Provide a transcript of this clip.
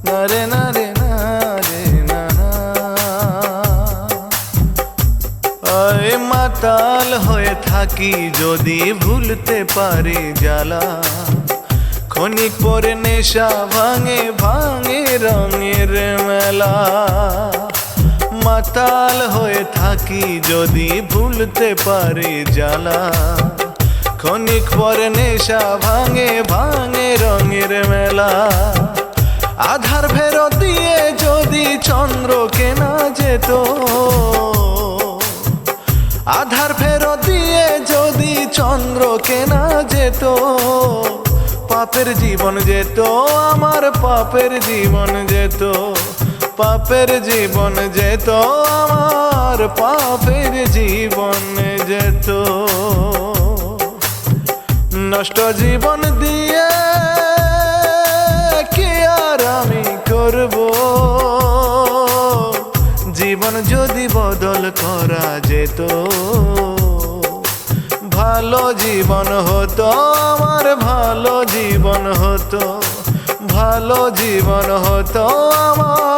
না রে না রে না রে না। ওই মাতাল হয়ে থাকি যদি ভুলতে পারি জ্বালা, ক্ষণিক পরে নেশা ভাঙে ভাঙে রঙের মেলা। মাতাল হয়ে থাকি যদি ভুলতে পারি জ্বালা, ক্ষণিক পরে নেশা ভাঙে ভাঙে রঙের মেলা। আধার ফেরত দিয়ে যদি চন্দ্র কেনা যেত, আধার ফেরত দিয়ে যদি চন্দ্র কেনা যেত, পাপের জীবন যেত আমার, পাপের জীবন যেত, পাপের জীবন যেত আমার, পাপের জীবন যেত। নষ্ট জীবন দিয়ে কি আর আমি করব, জীবন যদি বদল করা যেত, ভালো জীবন হতো আমার, ভালো জীবন হতো, ভালো জীবন হতো আমার।